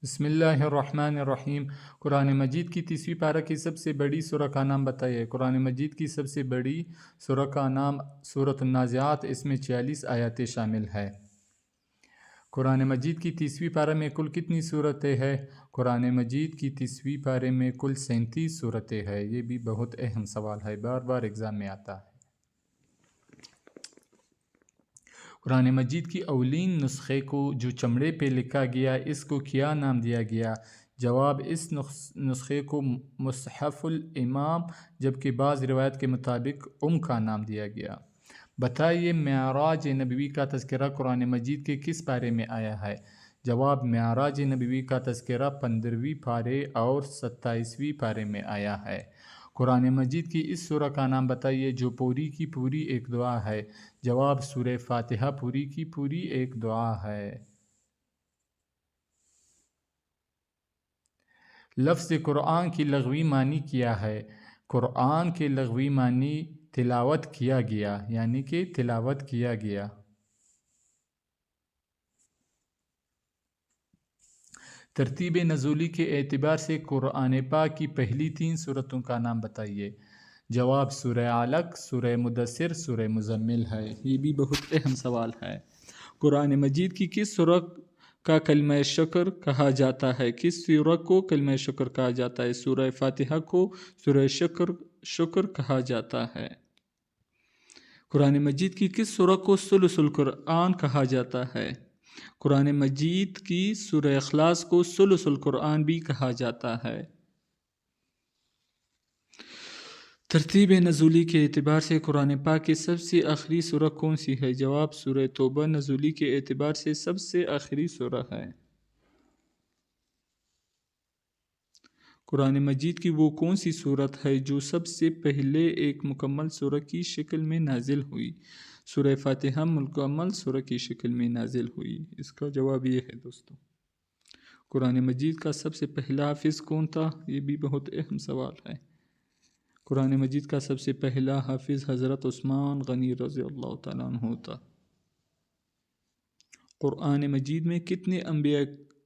بسم اللہ الرحمن الرحیم۔ قرآن مجید کی 30ویں پارہ کی سب سے بڑی سورہ کا نام بتائیے۔ قرآن مجید کی سب سے بڑی سورہ کا نام سورۃ النازعات، اس میں 46 آیاتیں شامل ہے۔ قرآن مجید کی 30ویں پارہ میں کل کتنی سورتیں ہیں؟ قرآن مجید کی 30ویں پارے میں کل 37 سورتیں ہیں۔ یہ بھی بہت اہم سوال ہے، بار بار ایگزام میں آتا ہے۔ قرآن مجید کی اولین نسخے کو جو چمڑے پہ لکھا گیا، اس کو کیا نام دیا گیا؟ جواب، اس نسخے کو مصحف الامام، جبکہ بعض روایت کے مطابق کا نام دیا گیا۔ بتائیے، معراج نبوی کا تذکرہ قرآن مجید کے کس پارے میں آیا ہے؟ جواب، معراج نبوی کا تذکرہ 15ویں پارے اور 27ویں پارے میں آیا ہے۔ قرآن مجید کی اس سورہ کا نام بتائیے جو پوری کی پوری ایک دعا ہے۔ جواب، سورہ فاتحہ پوری کی پوری ایک دعا ہے۔ لفظ قرآن کی لغوی معنی کیا ہے؟ قرآن کے لغوی معنی تلاوت کیا گیا، یعنی کہ تلاوت کیا گیا۔ ترتیب نزولی کے اعتبار سے قرآن پاک کی پہلی 3 سورتوں کا نام بتائیے۔ جواب، سورہ علق، سورہ مدثر، سورہ مزمل ہے۔ یہ بھی بہت اہم سوال ہے۔ قرآن مجید کی کس سورہ کا کلمہ شکر کہا جاتا ہے؟ کس سورہ کو کلمہ شکر کہا جاتا ہے؟ سورہ فاتحہ کو سورہ شکر کہا جاتا ہے۔ قرآن مجید کی کس سورہ کو ثلث القرآن کہا جاتا ہے؟ قرآن مجید کی سورہ اخلاص کو ثلث القرآن بھی کہا جاتا ہے۔ ترتیب نزولی کے اعتبار سے قرآن پاک کی سب سے آخری سورہ کون سی ہے؟ جواب، سورہ توبہ نزولی کے اعتبار سے سب سے آخری سورہ ہے۔ قرآن مجید کی وہ کون سی سورت ہے جو سب سے پہلے ایک مکمل سورہ کی شکل میں نازل ہوئی؟ سورہ فاتحہ مکمل سورہ کی شکل میں نازل ہوئی۔ اس کا جواب یہ ہے دوستو۔ قرآن مجید کا سب سے پہلا حافظ کون تھا؟ یہ بھی بہت اہم سوال ہے۔ قرآن مجید کا سب سے پہلا حافظ حضرت عثمان غنی رضی اللہ تعالیٰ عنہ تھا۔ قرآن مجید میں کتنے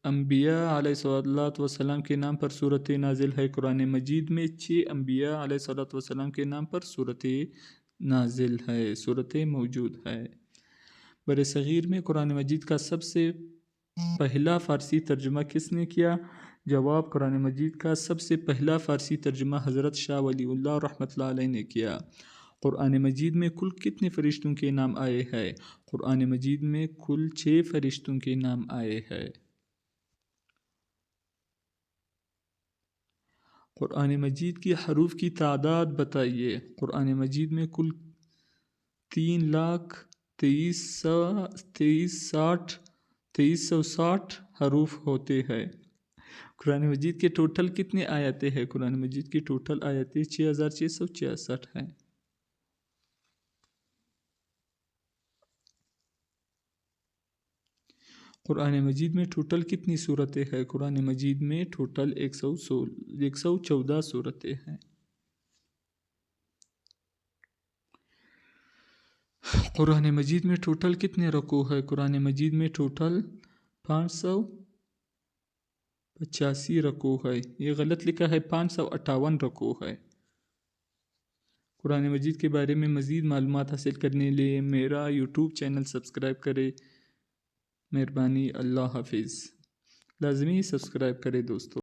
انبیاء علیہ السلام کے نام پر سورتیں نازل ہے؟ قرآن مجید میں 6 انبیاء علیہ السلام کے نام پر سورتیں نازل ہے، سورتیں موجود ہے۔ برصغیر میں قرآن مجید کا سب سے پہلا فارسی ترجمہ کس نے کیا؟ جواب، قرآن مجید کا سب سے پہلا فارسی ترجمہ حضرت شاہ ولی اللہ رحمۃ اللہ علیہ نے کیا۔ قرآن مجید میں کل کتنے فرشتوں کے نام آئے ہیں؟ قرآن مجید میں کل 6 فرشتوں کے نام آئے ہیں۔ قرآن مجید کی حروف کی تعداد بتائیے۔ قرآن مجید میں کل 3,23,60 حروف ہوتے ہیں۔ قرآن مجید کے ٹوٹل کتنے آیتیں ہیں؟ قرآن مجید کی ٹوٹل آیتیں 6,666 ہیں۔ قرآن مجید میں ٹوٹل کتنی سورتیں ہیں؟ قرآن مجید میں ٹوٹل 114 سورتیں ہیں۔ قرآن مجید میں ٹوٹل کتنے رکوع ہے؟ قرآن مجید میں ٹوٹل 585 رکوع ہے۔ یہ غلط لکھا ہے، 558 رکوع ہے۔ قرآن مجید کے بارے میں مزید معلومات حاصل کرنے لیے میرا یوٹیوب چینل سبسکرائب کرے۔ مہربانی، اللہ حافظ۔ لازمی سبسکرائب کرے دوستو۔